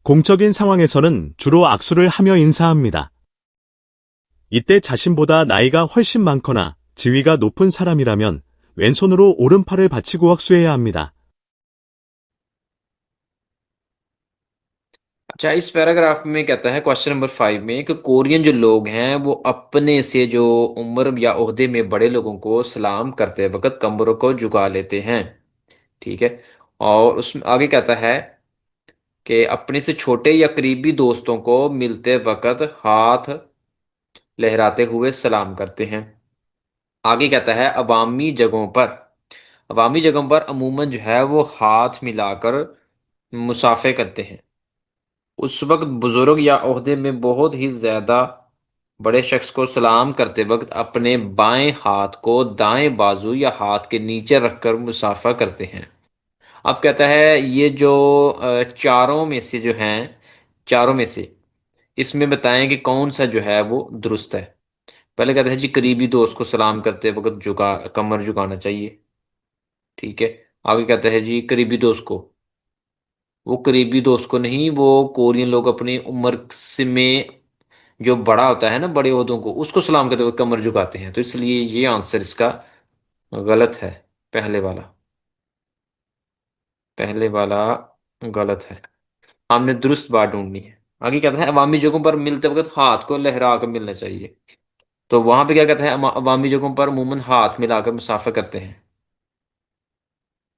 공적인 상황에서는 주로 악수를 하며 인사합니다. 이때 자신보다 나이가 훨씬 많거나 지위가 높은 사람이라면 왼손으로 오른팔을 받치고 악수해야 합니다. अच्छा, इस पैराग्राफ में कहता है क्वेश्चन नंबर 5 में कि कोरियन जो लोग हैं वो अपने से जो उम्र या ओहदे में बड़े लोगों को सलाम करते वक्त कमरों को झुका लेते हैं, ठीक है। और उसमें आगे कहता है कि अपने से छोटे या करीबी दोस्तों को मिलते वक्त हाथ लहराते हुए सलाम करते हैं। आगे कहता है अवामी जगहों पर अमूमन जो है वो हाथ मिलाकर मुसाफे करते हैं। उस वक्त बुजुर्ग या ओहदे में बहुत ही ज्यादा बड़े शख्स को सलाम करते वक्त अपने बाएं हाथ को दाएं बाजू या हाथ के नीचे रखकर मुसाफा करते हैं। अब कहता है ये जो चारों में से जो हैं, चारों में से इसमें बताएं कि कौन सा जो है वो दुरुस्त है। पहले कहते हैं जी, करीबी दोस्त को सलाम करते वक्त कमर झुकाना चाहिए, ठीक है। आगे कहता है जी, करीबी दोस्त को, वो करीबी दोस्त को नहीं, वो कोरियन लोग अपनी उम्र से में जो बड़ा होता है ना, बड़े ओहदों को, उसको सलाम करते वक्त कमर झुकाते हैं। तो इसलिए ये आंसर इसका गलत है, पहले वाला, पहले वाला गलत है। हमने दुरुस्त बात ढूंढनी है। आगे कहता है अवामी जगहों पर मिलते वक्त हाथ को लहरा कर मिलना चाहिए। तो वहां पे क्या कहता है, अवामी जगहों पर अमूमन हाथ मिलाकर मुसाफे करते हैं,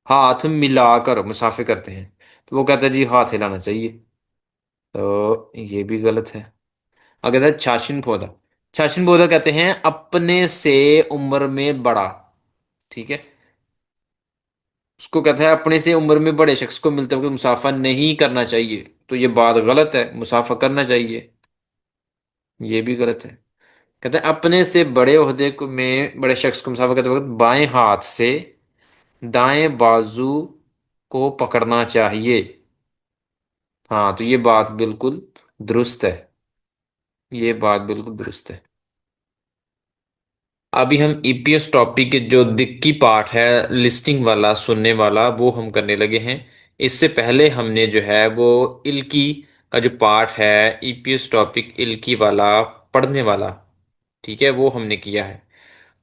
हाथ मिलाकर मुसाफे करते हैं। तो वो कहता है जी हाथ हिलाना चाहिए। तो ये भी गलत है। आगे कहता है छाछिन पौधा। छाछिन पौधा कहते हैं अपने से उम्र में बड़ा, ठीक है। उसको कहता है अपने से उम्र में बड़े शख्स को मिलते वक्त मुसाफा नहीं करना चाहिए। तो ये बात गलत है, मुसाफा करना चाहिए। ये भी गलत है। कहते हैं अपने से बड़े ओहदे में बड़े शख्स को मुसाफा करते वक्त बाएं हाथ से दाएं बाजू को पकड़ना चाहिए। हाँ, तो ये बात बिल्कुल दुरुस्त है, ये बात बिल्कुल दुरुस्त है। अभी हम ईपीएस टॉपिक के जो दिक्की पार्ट है, लिस्टिंग वाला, सुनने वाला, वो हम करने लगे हैं। इससे पहले हमने जो है वो इल्की का जो पार्ट है, ईपीएस टॉपिक इल्की वाला, पढ़ने वाला, ठीक है, वो हमने किया है।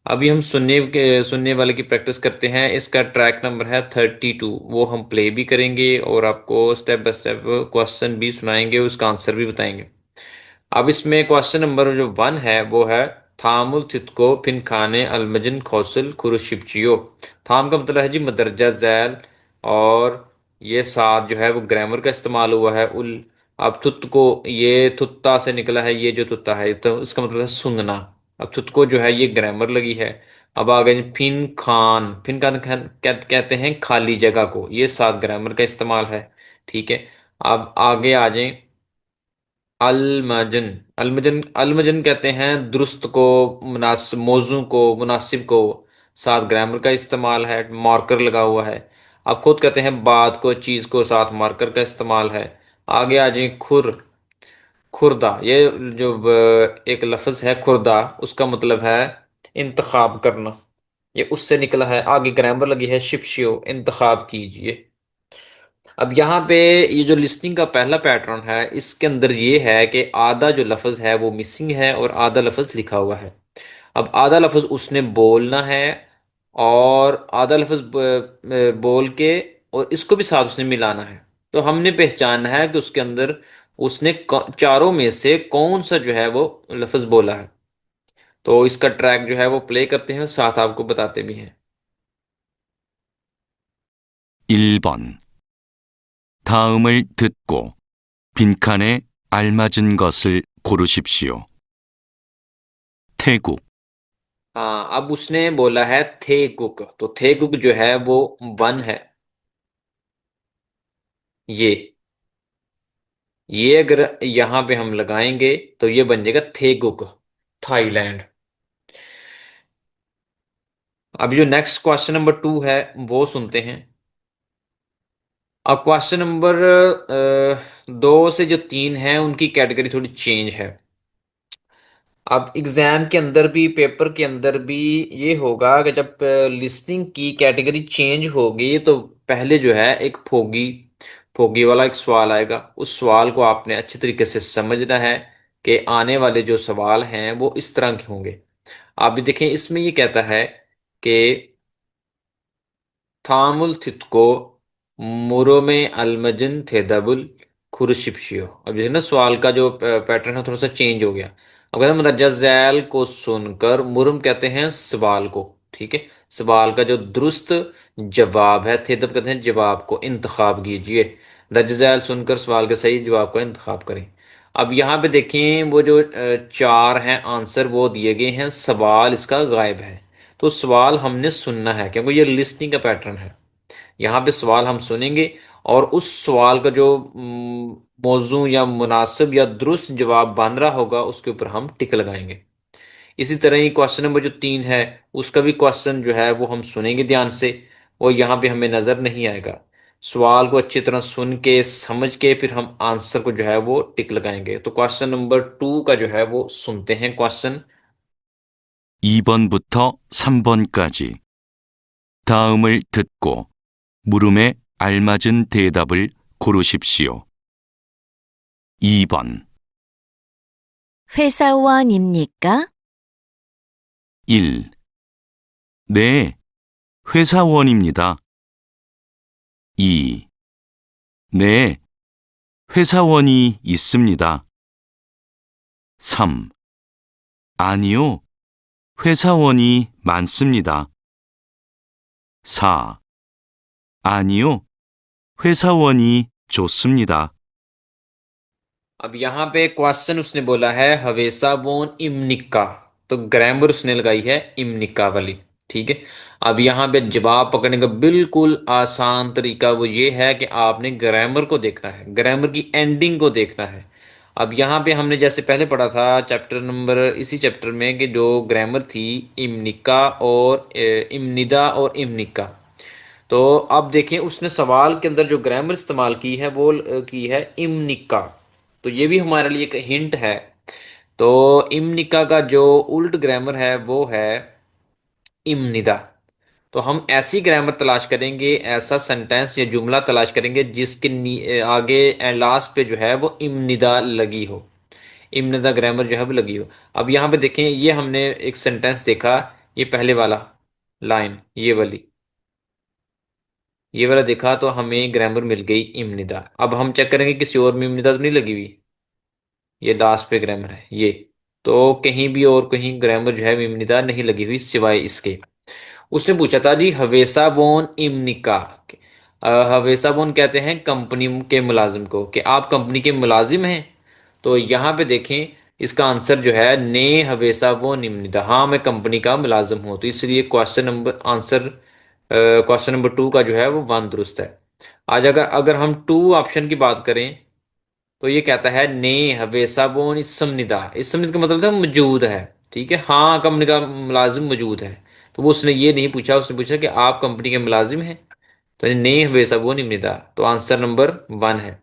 अभी हम सुनने वाले की प्रैक्टिस करते हैं। इसका ट्रैक नंबर है 32। वो हम प्ले भी करेंगे और आपको स्टेप बाय स्टेप क्वेश्चन भी सुनाएंगे, उसका आंसर भी बताएंगे। अब इसमें क्वेश्चन नंबर जो 1 है वो है थामुल तितको फिन खाने अलमजन खौसल खुरुशिपचियो। थाम का मतलब है जी मदरजा झैल, और ये साथ जो है वो ग्रामर का इस्तेमाल हुआ है उल। अब तुत को, ये तुत्ता से निकला है, ये जो तुत्ता है तो इसका मतलब है सुनना। अब तुत को जो है ये ग्रामर लगी है। अब आ गए फिन खान कहते हैं खाली जगह को, ये साथ ग्रामर का इस्तेमाल है, ठीक है। अब आगे आ जाए अलमजन। अलमजन अलमजन कहते हैं दुरुस्त को, मुनासिब मौजू को, मुनासिब को, साथ ग्रामर का इस्तेमाल है, मार्कर लगा हुआ है। अब खुद कहते हैं बात को, चीज़ को, साथ मार्कर का इस्तेमाल है। आगे आ जाए खुर्दा। ये जो एक लफ्ज़ है खुर्दा, उसका मतलब है इंतखाब करना, ये उससे निकला है। आगे ग्रामर लगी है शिपशियो, इंतखाब कीजिए। अब यहाँ पे ये जो लिस्टिंग का पहला पैटर्न है, इसके अंदर ये है कि आधा जो लफ्ज़ है वो मिसिंग है और आधा लफ्ज़ लिखा हुआ है। अब आधा लफ्ज़ उसने बोलना है और आधा लफ्ज़ बोल के और इसको भी साथ उसने मिलाना है। तो हमने पहचानना है कि उसके अंदर उसने चारों में से कौन सा जो है वो लफ्ज़ बोला है। तो इसका ट्रैक जो है वो प्ले करते हैं, साथ आपको बताते भी हैं। 1번. 다음을 듣고 빈칸에 알맞은 것을 고르십시오. 태국, हाँ, अब उसने बोला है थे कुक, तो थे कुक जो है वो वन है। ये अगर यहां पे हम लगाएंगे तो ये बन जाएगा थे कुक, थाईलैंड। अब जो नेक्स्ट क्वेश्चन नंबर 2 है वो सुनते हैं। अब क्वेश्चन नंबर 2 से जो 3 है उनकी कैटेगरी थोड़ी चेंज है। अब एग्जाम के अंदर भी, पेपर के अंदर भी ये होगा कि जब लिसनिंग की कैटेगरी चेंज होगी तो पहले जो है एक फोगी फोगी वाला एक सवाल आएगा। उस सवाल को आपने अच्छे तरीके से समझना है कि आने वाले जो सवाल हैं वो इस तरह के होंगे। आप भी देखें, इसमें ये कहता है कि थामुल थितको मुरोमे अलमजन थेदबुल खुरशिपशियो। अब जो है ना, सवाल का जो पैटर्न है थोड़ा सा चेंज हो गया। अब कहते हैं मदरजा झैल को सुनकर, मुरम कहते हैं सवाल को, ठीक है, सवाल का जो दुरुस्त जवाब है, थेदब कहते हैं जवाब को, इंतखाब कीजिए। दर्ज झैल सुनकर सवाल के सही जवाब का इंतखाब करें। अब यहाँ पे देखें, वो जो चार हैं आंसर वो दिए गए हैं, सवाल इसका गायब है। तो सवाल हमने सुनना है क्योंकि ये लिस्टिंग का पैटर्न है। यहाँ पे सवाल हम सुनेंगे और उस सवाल का जो मौजू या मुनासिब या दुरुस्त जवाब बन रहा होगा उसके ऊपर हम टिक लगाएंगे। इसी तरह ही क्वेश्चन नंबर जो 3 है उसका भी क्वेश्चन जो है वो हम सुनेंगे ध्यान से, वो यहाँ पे हमें नजर नहीं आएगा। सवाल को अच्छी तरह सुन के समझ के फिर हम आंसर को जो है वो टिक लगाएंगे। तो क्वेश्चन नंबर 2 का जो है वो सुनते हैं क्वेश्चन। 2번부터 3번까지. 다음을 듣고 물음에 알맞은 대답을 고르십시오. 2번, 회사원입니까? 1. 네, 회사원입니다. 2. 네, 회사원이 있습니다. 3. 아니요, 회사원이 많습니다. 4. 아니요, 회사원이 좋습니다. अब यहाँ पे क्वेश्चन उसने बोला है हवेसा बोन इमनिका, तो ग्रामर उसने लगाई है इमनिका वाली, ठीक है। अब यहाँ पे जवाब पकड़ने का बिल्कुल आसान तरीका वो ये है कि आपने ग्रामर को देखना है, ग्रामर की एंडिंग को देखना है। अब यहाँ पे हमने जैसे पहले पढ़ा था चैप्टर नंबर, इसी चैप्टर में, कि जो ग्रामर थी इमनिका और इमनिदा और इमनिका। तो अब देखें उसने सवाल के अंदर जो ग्रामर इस्तेमाल की है वो की है इमनिका, तो ये भी हमारे लिए एक हिंट है। तो इमनिका का जो उल्ट ग्रामर है वो है इमनिदा। तो हम ऐसी ग्रामर तलाश करेंगे, ऐसा सेंटेंस या जुमला तलाश करेंगे जिसके आगे लास्ट पे जो है वो इमनिदा लगी हो, इमनिदा ग्रामर जो है वो लगी हो। अब यहाँ पे देखें, ये हमने एक सेंटेंस देखा, ये पहले वाला लाइन, ये वाला देखा तो हमें ग्रामर मिल गई इमनिदा। अब हम चेक करेंगे किसी और में इमनिदा तो नहीं लगी हुई, ये लास्ट पे ग्रामर है ये, तो कहीं भी और कहीं ग्रामर जो है इमनिदा नहीं लगी हुई सिवाय इसके। उसने पूछा था जी हवेसा बोन इमनिका, हवेसा बोन कहते हैं कंपनी के मुलाजिम को, कि आप कंपनी के मुलाजिम हैं। तो यहाँ पे देखें इसका आंसर जो है ने हवेसा बोन इमनिदा, हाँ मैं कंपनी का मुलाजिम हूँ, तो इसलिए question number answer question number 2 का जो है वो वन दुरुस्त है। आज अगर अगर हम 2 ऑप्शन की बात करें तो ये कहता है ने हवेसा बोन इसमनिदा, इसमनिदा का मतलब था मौजूद है, ठीक है, हाँ कंपनी का मुलाजिम मौजूद है। तो वो उसने ये नहीं पूछा, उसने पूछा कि आप कंपनी के मुलाजिम हैं, तो ने हवेसा बोन इमनिदा, तो आंसर नंबर 1 है।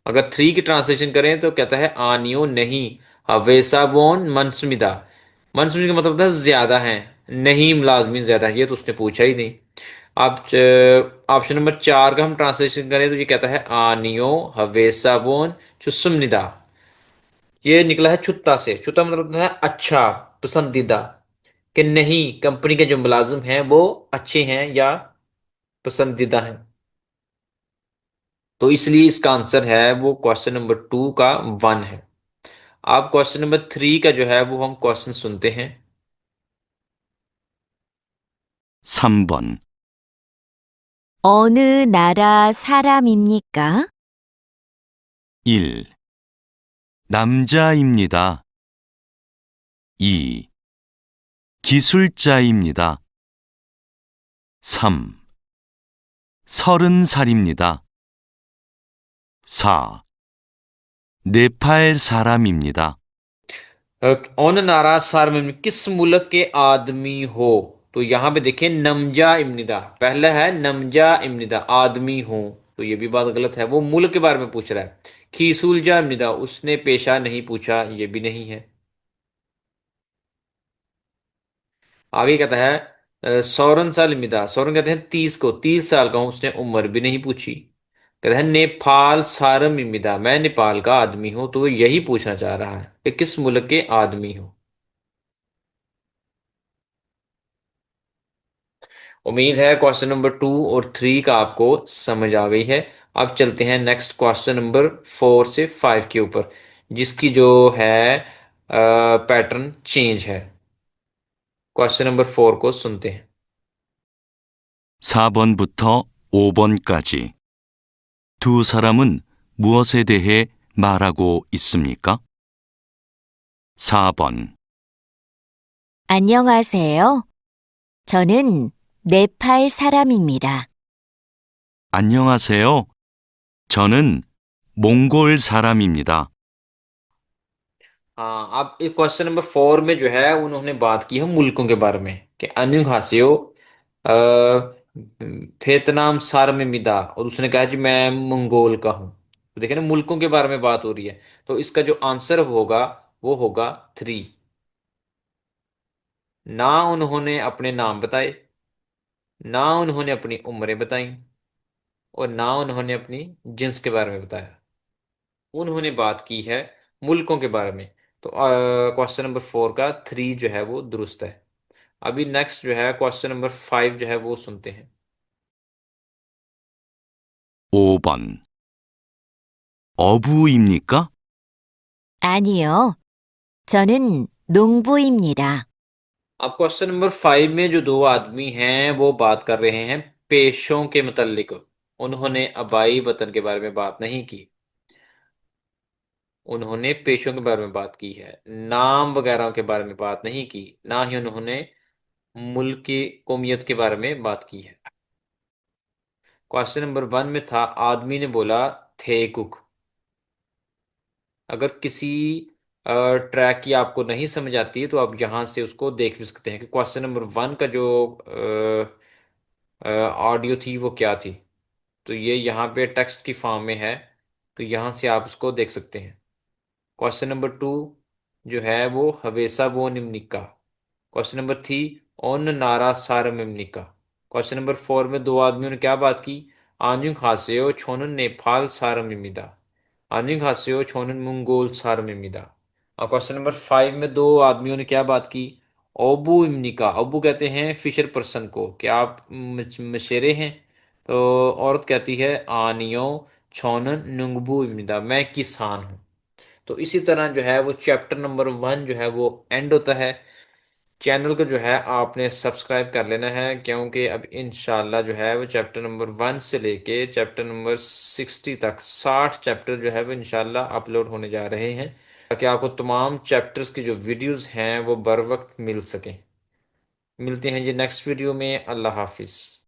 अगर 3 की ट्रांसलेशन करें तो कहता है आनियो नहीं हवेसा बोन मनसमिदा, मनसमिदा का मतलब था ज्यादा है, नहीं मुलाजमीन ज्यादा है, ये तो उसने पूछा ही नहीं। आप ऑप्शन नंबर 4 का हम ट्रांसलेशन करें तो ये कहता है आनियो हवेसा बोन चुसमनिदा, ये निकला है छुत्ता से, छुत्ता मतलब होता है अच्छा, पसंदीदा, कि नहीं कंपनी के जो मुलाजिम हैं वो अच्छे हैं या पसंदीदा हैं। तो इसलिए इसका आंसर है वो क्वेश्चन नंबर 2 का 1 है। आप क्वेश्चन नंबर 3 का जो है वो हम क्वेश्चन सुनते हैं। 3번. 어느 나라 사람입니까? 1. 남자입니다. 2. 기술자입니다. 3. 30살입니다. 4. 네팔 사람입니다. ओन नारा सार में किस मुल्क के आदमी हो? तो यहाँ पे देखें नमजा इम्निदा, पहला है नमजा इम्निदा आदमी हो, तो ये भी बात गलत है, वो मुल्क के बारे में पूछ रहा है। खीसूलजा इम्निदा, उसने पेशा नहीं पूछा, ये भी नहीं है। आगे कहता है सौरन साल इम्निदा, सौरन कहते हैं 30 को, 30 साल का हूं, उसने उम्र भी नहीं पूछी। कहता है नेपाल सारम इम्मिदा, मैं नेपाल का आदमी हूं, तो वो यही पूछना चाह रहा है कि किस मुल्क के आदमी हो। उम्मीद है क्वेश्चन नंबर 2 और 3 का आपको समझ आ गई है। अब चलते हैं नेक्स्ट क्वेश्चन नंबर 4 से 5 के ऊपर, जिसकी जो है पैटर्न चेंज है। क्वेश्चन नंबर 4 को सुनते हैं। 4번부터 5번까지 두 사람은 무엇에 대해 말하고 있습니까? 4번. 안녕하세요. 저는 네팔 사람입니다. 안녕하세요. 저는 몽골 사람입니다. हाँ, अब इस क्वेश्चन नंबर 4 में जो है उन्होंने बात की है मुल्कों के बारे में कि अन्य हासियो वियतनाम सार में मिदा, और उसने कहा जी मैं मंगोल का हूँ। तो देखे ना, मुल्कों के बारे में बात हो रही है, तो इसका जो आंसर होगा वो होगा 3। ना उन्होंने अपने नाम बताए, ना उन्होंने अपनी उम्रें बताई, और ना उन्होंने अपनी जिन्स के बारे में बताया। उन्होंने बात की है मुल्कों के बारे में। तो क्वेश्चन नंबर 4 का 3 जो है वो दुरुस्त है। अभी नेक्स्ट जो है क्वेश्चन नंबर 5 जो है वो सुनते हैं। 5번. 어부입니까? 아니요. 저는 농부입니다. अब क्वेश्चन नंबर 5 में जो दो आदमी हैं वो बात कर रहे हैं पेशों के मुतल्लिक। उन्होंने आबाई वतन के बारे में बात नहीं की, उन्होंने पेशों के बारे में बात की है, नाम वगैरह के बारे में बात नहीं की, ना ही उन्होंने मुल्क की कौमियत के बारे में बात की है। क्वेश्चन नंबर 1 में था आदमी ने बोला थे कुक। अगर किसी ट्रैक की आपको नहीं समझ आती है तो आप यहाँ से उसको देख भी सकते हैं कि क्वेश्चन नंबर 1 का जो ऑडियो थी वो क्या थी। तो ये यहाँ पे टेक्स्ट की फॉर्म में है, तो यहाँ से आप उसको देख सकते हैं। क्वेश्चन नंबर 2 जो है वो हवेसा वो निम्निका। क्वेश्चन नंबर 3 ओन नारा सार मिमनिका। क्वेश्चन नंबर 4 में दो आदमियों ने क्या बात की, आंजुंग हासेओ छोनन नेपाल सार मिमिदा, आंजुंग हासेओ छोनन मंगोल सार मिमिदा। और क्वेश्चन नंबर 5 में दो आदमियों ने क्या बात की, ओबू इमनिका, ओबू कहते हैं फिशर पर्सन को, क्या आप मछेरे हैं? तो औरत कहती है आनियो छोनन नुंगबू इमनिदा, मैं किसान हूँ। तो इसी तरह जो है वो चैप्टर नंबर 1 जो है वो एंड होता है। चैनल को जो है आपने सब्सक्राइब कर लेना है, क्योंकि अब इंशाल्लाह जो है वो चैप्टर नंबर 1 से लेके चैप्टर नंबर 60 तक 60 चैप्टर जो है वो इंशाल्लाह अपलोड होने जा रहे हैं, ताकि आपको तमाम चैप्टर्स की जो वीडियोस हैं वो बर वक्त मिल सकें। मिलते हैं जी नेक्स्ट वीडियो में। अल्लाह हाफिज़।